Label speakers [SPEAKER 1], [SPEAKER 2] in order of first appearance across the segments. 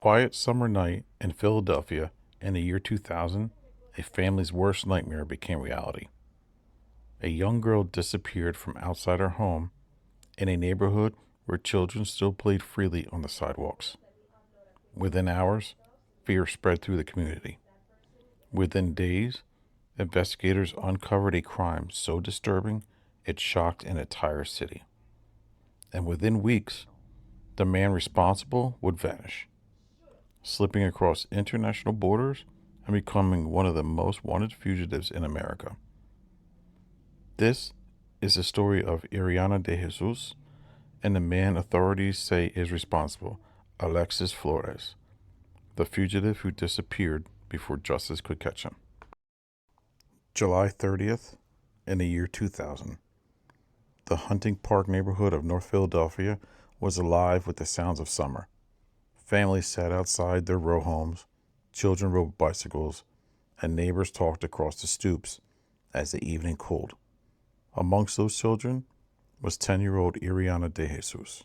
[SPEAKER 1] Quiet summer night in Philadelphia in the year 2000, a family's worst nightmare became reality. A young girl disappeared from outside her home in a neighborhood where children still played freely on the sidewalks. Within hours, fear spread through the community. Within days, investigators uncovered a crime so disturbing it shocked an entire city. And within weeks, the man responsible would vanish, slipping across international borders and becoming one of the most wanted fugitives in America. This is the story of Iriana DeJesus and the man authorities say is responsible, Alexis Flores, the fugitive who disappeared before justice could catch him. July 30th, in the year 2000, the Hunting Park neighborhood of North Philadelphia was alive with the sounds of summer. Families sat outside their row homes, children rode bicycles, and neighbors talked across the stoops as the evening cooled. Amongst those children was 10-year-old Iriana DeJesus.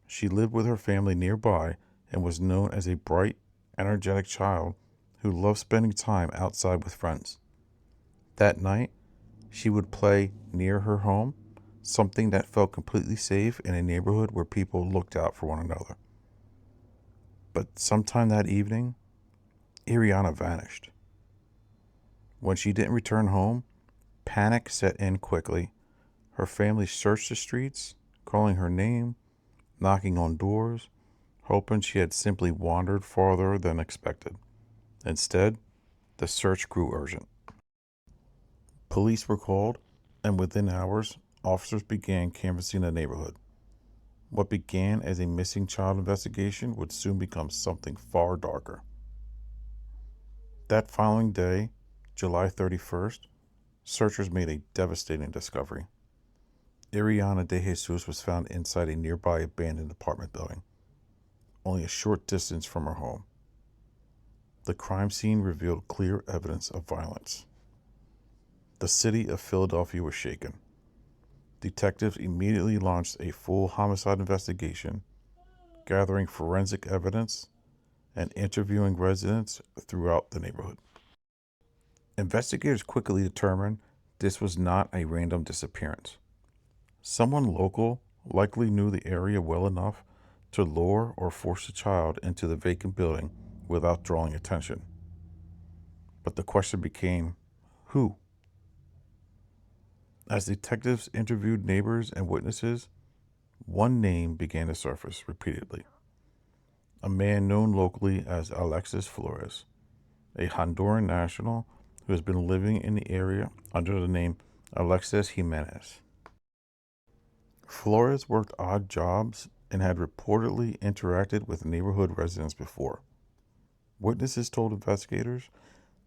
[SPEAKER 1] She lived with her family nearby and was known as a bright, energetic child who loved spending time outside with friends. That night, she would play near her home, something that felt completely safe in a neighborhood where people looked out for one another. But sometime that evening, Iriana vanished. When she didn't return home, panic set in quickly. Her family searched the streets, calling her name, knocking on doors, hoping she had simply wandered farther than expected. Instead, the search grew urgent. Police were called, and within hours, officers began canvassing the neighborhood. What began as a missing child investigation would soon become something far darker. That following day, July 31st, searchers made a devastating discovery. Iriana DeJesus was found inside a nearby abandoned apartment building, only a short distance from her home. The crime scene revealed clear evidence of violence. The city of Philadelphia was shaken. Detectives immediately launched a full homicide investigation, gathering forensic evidence and interviewing residents throughout the neighborhood. Investigators quickly determined this was not a random disappearance. Someone local likely knew the area well enough to lure or force a child into the vacant building without drawing attention. But the question became, who? As detectives interviewed neighbors and witnesses, one name began to surface repeatedly. A man known locally as Alexis Flores, a Honduran national who has been living in the area under the name Alexis Jimenez. Flores worked odd jobs and had reportedly interacted with neighborhood residents before. Witnesses told investigators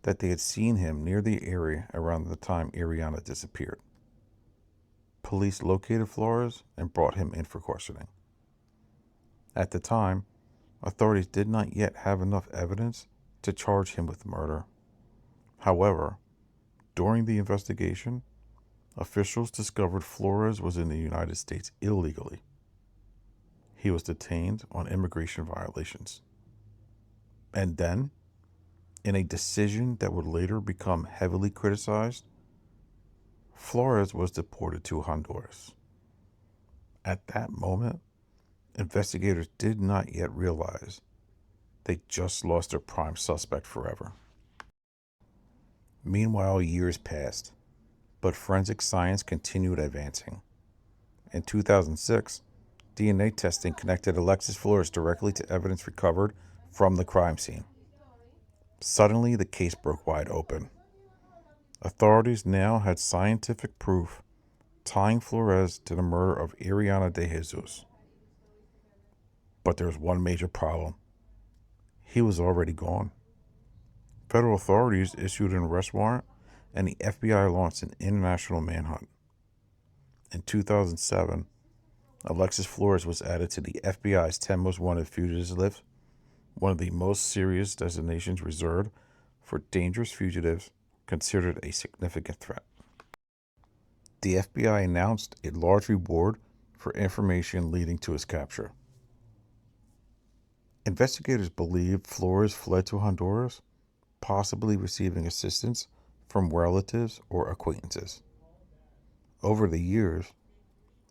[SPEAKER 1] that they had seen him near the area around the time Iriana disappeared. Police located Flores and brought him in for questioning. At the time, authorities did not yet have enough evidence to charge him with murder. However, during the investigation, officials discovered Flores was in the United States illegally. He was detained on immigration violations. And then, in a decision that would later become heavily criticized, Flores was deported to Honduras. At that moment, investigators did not yet realize they just lost their prime suspect forever. Meanwhile, years passed, but forensic science continued advancing. In 2006, DNA testing connected Alexis Flores directly to evidence recovered from the crime scene. Suddenly, the case broke wide open. Authorities now had scientific proof tying Flores to the murder of Iriana DeJesus. But there was one major problem. He was already gone. Federal authorities issued an arrest warrant, and the FBI launched an international manhunt. In 2007, Alexis Flores was added to the FBI's 10 Most Wanted Fugitives list, one of the most serious designations reserved for dangerous fugitives considered a significant threat. The FBI announced a large reward for information leading to his capture. Investigators believe Flores fled to Honduras, possibly receiving assistance from relatives or acquaintances. Over the years,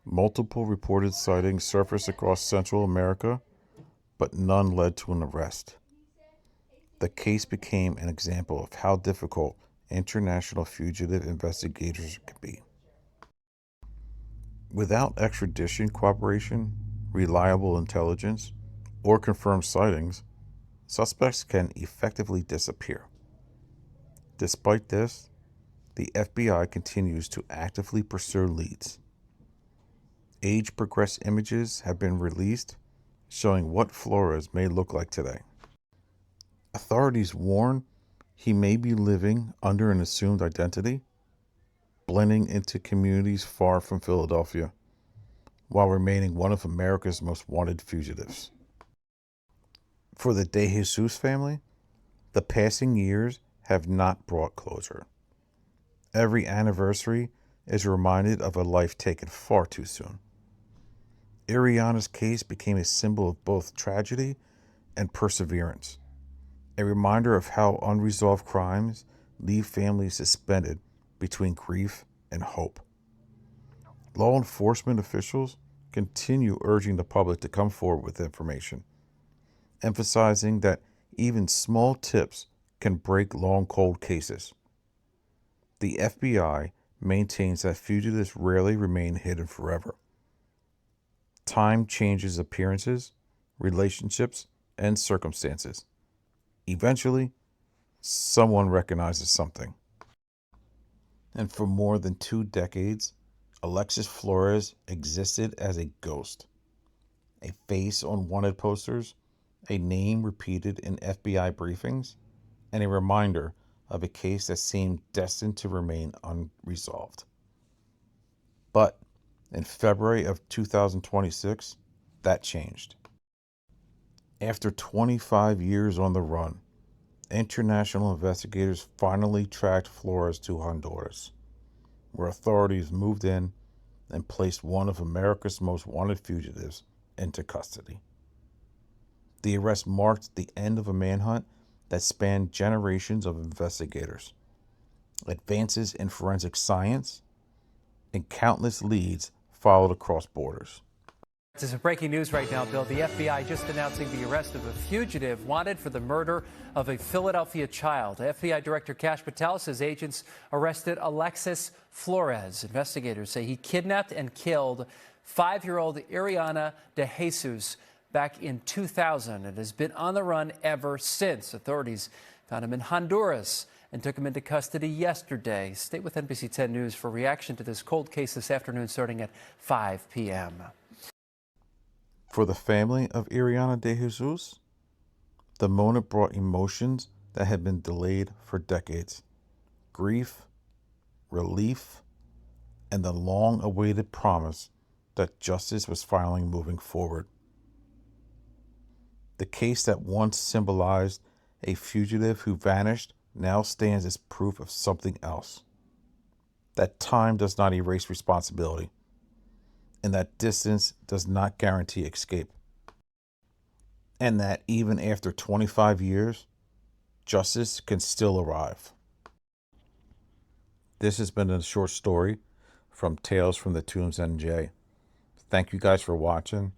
[SPEAKER 1] multiple reported sightings surfaced across Central America, but none led to an arrest. The case became an example of how difficult international fugitive investigators can be. Without extradition cooperation, reliable intelligence, or confirmed sightings, suspects can effectively disappear. Despite this, the FBI continues to actively pursue leads. Age-progressed images have been released showing what Flores may look like today. Authorities warn he may be living under an assumed identity, blending into communities far from Philadelphia, while remaining one of America's most wanted fugitives. For the DeJesus family, the passing years have not brought closure. Every anniversary is reminded of a life taken far too soon. Iriana's case became a symbol of both tragedy and perseverance, a reminder of how unresolved crimes leave families suspended between grief and hope. Law enforcement officials continue urging the public to come forward with information, emphasizing that even small tips can break long cold cases. The FBI maintains that fugitives rarely remain hidden forever. Time changes appearances, relationships, and circumstances. Eventually, someone recognizes something. And for more than 2 decades, Alexis Flores existed as a ghost. A face on wanted posters, a name repeated in FBI briefings, and a reminder of a case that seemed destined to remain unresolved. But in February of 2026, that changed. After 25 years on the run, international investigators finally tracked Flores to Honduras, where authorities moved in and placed one of America's most wanted fugitives into custody. The arrest marked the end of a manhunt that spanned generations of investigators, advances in forensic science, and countless leads followed across borders.
[SPEAKER 2] This is breaking news right now, Bill. The FBI just announcing the arrest of a fugitive wanted for the murder of a Philadelphia child. FBI Director Kash Patel says agents arrested Alexis Flores. Investigators say he kidnapped and killed 5-year-old Iriana DeJesus back in 2000 and has been on the run ever since. Authorities found him in Honduras and took him into custody yesterday. Stay with NBC 10 News for reaction to this cold case this afternoon starting at 5 p.m.
[SPEAKER 1] For the family of Iriana DeJesus, the moment brought emotions that had been delayed for decades. Grief, relief, and the long-awaited promise that justice was finally moving forward. The case that once symbolized a fugitive who vanished now stands as proof of something else. That time does not erase responsibility, and that distance does not guarantee escape. And that even after 25 years, justice can still arrive. This has been a short story from Tales from the Tombs NJ. Thank you guys for watching.